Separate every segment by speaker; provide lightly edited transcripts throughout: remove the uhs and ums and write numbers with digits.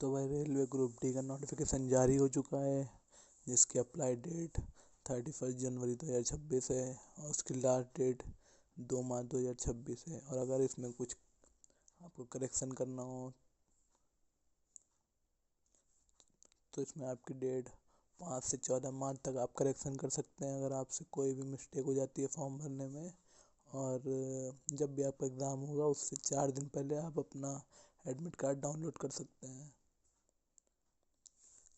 Speaker 1: तो भाई railway group D का नोटिफिकेशन जारी हो चुका है, जिसकी अप्लाई डेट 31 जनवरी 2026 है और उसकी लास्ट डेट 2 मार्च 2026 है। और अगर इसमें कुछ आपको करेक्शन करना हो तो इसमें आपकी डेट 5 से 14 मार्च तक आप करेक्शन कर सकते हैं, अगर आपसे कोई भी मिस्टेक हो जाती है फॉर्म भरने में। और जब भी आपका एग्ज़ाम होगा उससे 4 दिन पहले आप अपना एडमिट कार्ड डाउनलोड कर सकते हैं।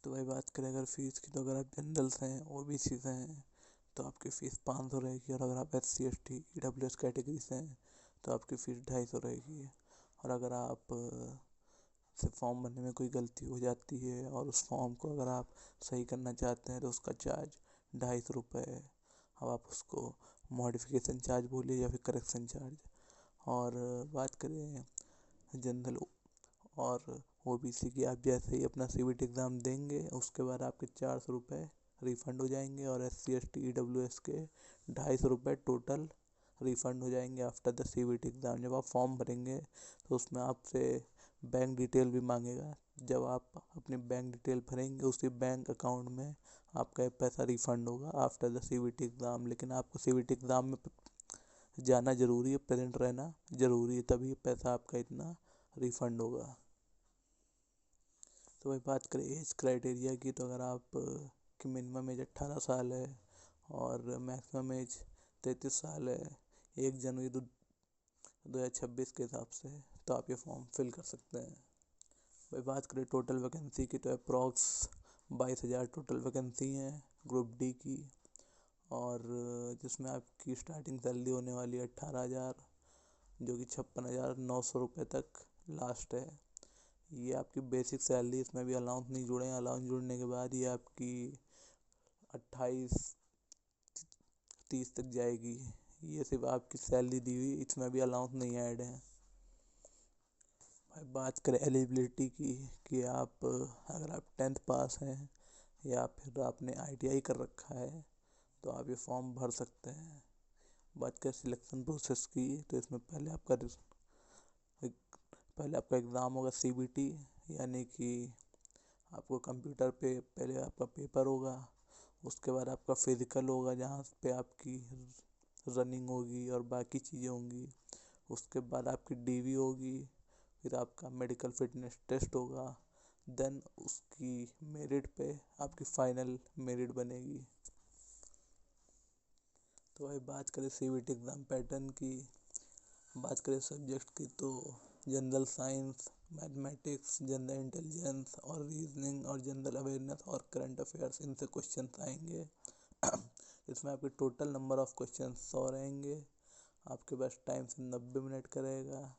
Speaker 1: तो भाई बात करें अगर फ़ीस की, तो अगर आप जनरल से हैं, OBC से हैं, तो आपकी फ़ीस 500 रहेगी। और अगर आप SC ST EWS कैटेगरी से हैं तो आपकी फ़ीस 250 रहेगी। और अगर आप से फॉर्म भरने में कोई गलती हो जाती है और उस फॉर्म को अगर आप सही करना चाहते हैं तो उसका चार्ज 250 है। अब आप उसको मॉडिफिकेशन चार्ज बोलिए या फिर करेक्शन चार्ज। और बात करें जनरल और OBC की, आप जैसे ही अपना CBT एग्ज़ाम देंगे उसके बाद आपके 400 रिफ़ंड हो जाएंगे। और SC ST EWS के 250 टोटल रिफ़ंड हो जाएंगे आफ्टर द CBT एग्ज़ाम। जब आप फॉर्म भरेंगे तो उसमें आपसे बैंक डिटेल भी मांगेगा। जब आप अपनी बैंक डिटेल भरेंगे उसी बैंक अकाउंट में आपका पैसा रिफ़ंड होगा आफ्टर द CBT एग्ज़ाम। लेकिन आपको CBT एग्ज़ाम में जाना ज़रूरी है, प्रेजेंट रहना ज़रूरी है, तभी पैसा आपका इतना रिफ़ंड होगा। तो भाई बात करें एज क्राइटेरिया की, तो अगर आप की मिनिमम एज 18 साल है और मैक्सिमम एज 33 साल है 1 जनवरी 2026 के हिसाब से, तो आप ये फॉर्म फिल कर सकते हैं। भाई बात करें टोटल वैकेंसी की, तो अप्रॉक्स 22,000 टोटल वैकेंसी हैं ग्रुप डी की। और जिसमें आपकी स्टार्टिंग सैलरी होने वाली है 18,000, जो कि 56,900 रुपये तक लास्ट है। ये आपकी बेसिक सैलरी, इसमें भी अलाउंस नहीं जुड़े हैं। अलाउंस जुड़ने के बाद ये आपकी 28-30 तक जाएगी। ये सिर्फ आपकी सैलरी दी हुई, इसमें भी अलाउंस नहीं ऐड है। भाई बात करें एलिजिबिलिटी की, कि आप अगर आप 10th पास हैं या फिर आपने ITI कर रखा है तो आप ये फॉर्म भर सकते हैं। बात करें सिलेक्शन प्रोसेस की, तो इसमें पहले आपका एग्ज़ाम होगा CBT, यानी कि आपको कंप्यूटर पे पहले आपका पेपर होगा। उसके बाद आपका फिज़िकल होगा जहाँ पे आपकी रनिंग होगी और बाकी चीज़ें होंगी। उसके बाद आपकी DV होगी, फिर आपका मेडिकल फिटनेस टेस्ट होगा। देन उसकी मेरिट पे आपकी फाइनल मेरिट बनेगी। तो भाई बात करें CBT एग्ज़ाम पैटर्न की, बात करें सब्जेक्ट की, तो general science, mathematics, general intelligence और रीजनिंग और जनरल अवेयरनेस और करंट अफेयर्स, इनसे क्वेश्चन आएंगे। इसमें आपके टोटल नंबर ऑफ क्वेश्चन 100 रहेंगे। आपके पास टाइम से 90 मिनट का रहेगा।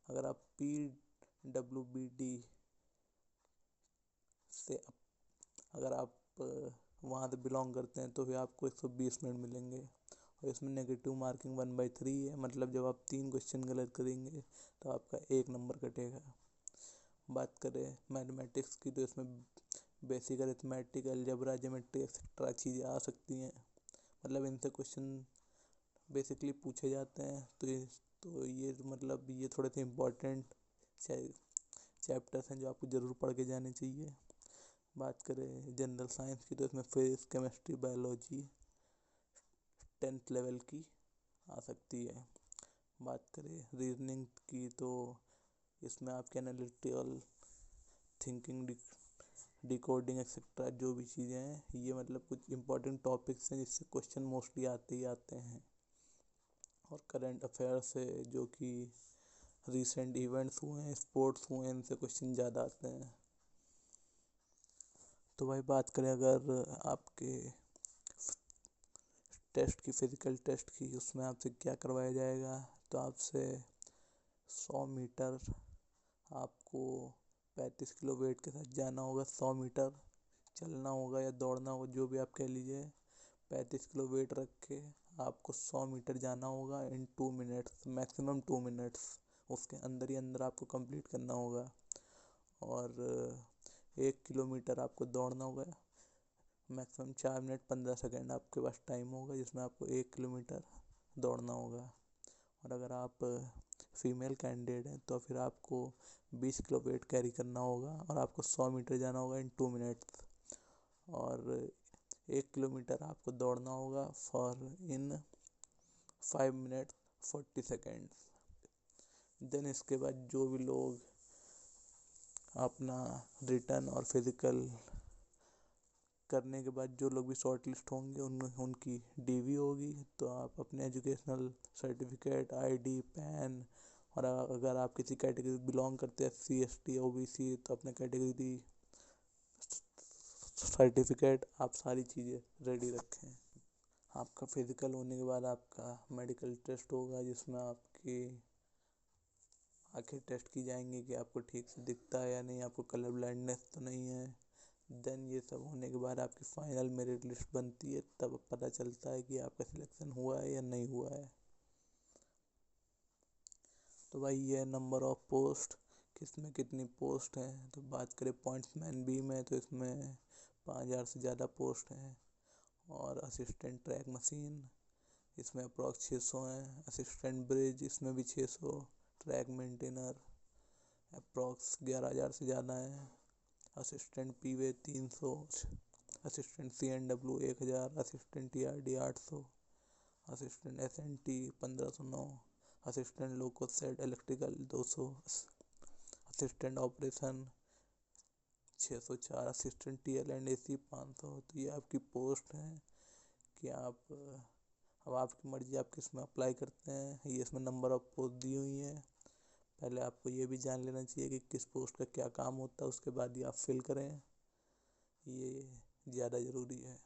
Speaker 1: अगर आप PWBD से अगर आप वहाँ से बिलोंग करते हैं तो फिर आपको 120 मिनट मिलेंगे। और इसमें नेगेटिव मार्किंग 1/3 है, मतलब जब आप 3 क्वेश्चन गलत करेंगे तो आपका 1 नंबर कटेगा। बात करें मैथमेटिक्स की, तो इसमें basic arithmetic, algebra, geometry etcetera चीज़ें आ सकती हैं। मतलब इनसे क्वेश्चन बेसिकली पूछे जाते हैं। तो ये मतलब ये थोड़े से इम्पोर्टेंट चैप्टर्स हैं जो आपको ज़रूर पढ़ के जाने चाहिए। बात करें जनरल साइंस की, तो इसमें physics, chemistry, biology 10th level की आ सकती है। बात करें रीजनिंग की, तो इसमें आपके एनालिटिकल थिंकिंग, डिकोडिंग एक्सेट्रा जो भी चीज़ें हैं, ये मतलब कुछ इंपॉर्टेंट टॉपिक्स हैं जिससे क्वेश्चन मोस्टली आते ही आते हैं। और करंट अफेयर्स है, जो कि रिसेंट इवेंट्स हुए हैं, स्पोर्ट्स हुए हैं, इनसे क्वेश्चन ज़्यादा आते हैं। तो भाई बात करें अगर आपके टेस्ट की, फिज़िकल टेस्ट की, उसमें आपसे क्या करवाया जाएगा, तो आपसे 100 मीटर आपको 35 किलो वेट के साथ जाना होगा। 100 मीटर चलना होगा या दौड़ना होगा, जो भी आप कह लीजिए। 35 किलो वेट रख के आपको 100 मीटर जाना होगा इन 2 मिनट्स, मैक्सिमम 2 मिनट्स उसके अंदर ही अंदर आपको कंप्लीट करना होगा। और 1 किलोमीटर आपको दौड़ना होगा, मैक्सिमम 4 मिनट 15 सेकेंड आपके पास टाइम होगा, जिसमें आपको 1 किलोमीटर दौड़ना होगा। और अगर आप फीमेल कैंडिडेट हैं तो फिर आपको 20 किलो वेट कैरी करना होगा और आपको 100 मीटर जाना होगा इन 2 मिनट्स। और 1 किलोमीटर आपको दौड़ना होगा for in 5 minute 40 seconds. Then इसके बाद जो भी लोग अपना रिटर्न और फिजिकल करने के बाद जो लोग भी शॉर्ट लिस्ट होंगे उनकी डीवी होगी, तो आप अपने एजुकेशनल सर्टिफिकेट, आईडी, पैन, और अगर आप किसी कैटेगरी बिलोंग करते हैं SC ST OBC तो अपने कैटेगरी सर्टिफिकेट आप सारी चीज़ें रेडी रखें। आपका फिजिकल होने के बाद आपका मेडिकल टेस्ट होगा जिसमें आपकी आंखें टेस्ट की जाएंगी कि आपको ठीक से दिखता है या नहीं, आपको कलर ब्लाइंडनेस तो नहीं है। देन ये सब होने के बाद आपकी फाइनल मेरिट लिस्ट बनती है, तब पता चलता है कि आपका सिलेक्शन हुआ है या नहीं हुआ है। तो भाई ये नंबर ऑफ पोस्ट, किसमें कितनी पोस्ट हैं। तो बात करें पॉइंट्समैन बी में तो इसमें 5000 से ज़्यादा पोस्ट हैं। और असिस्टेंट ट्रैक मशीन इसमें अप्रॉक्स 600 हैं। असिस्टेंट ब्रिज इसमें भी 600। ट्रैक मेंटेनर अप्रॉक्स 11000 से ज़्यादा है। Assistant P way 300। Assistant CNW 1000। Assistant TRD 800। Assistant SNT 1509। Assistant loco shed electrical 200। Assistant operation 604। Assistant TL&AC 500। तो ये आपकी पोस्ट है कि आप, अब आपकी मर्जी आप किस में अप्लाई करते हैं। ये इसमें नंबर ऑफ पोस्ट दी हुई है। पहले आपको ये भी जान लेना चाहिए कि किस पोस्ट का क्या काम होता है, उसके बाद ही आप फिल करें, ये ज़्यादा ज़रूरी है।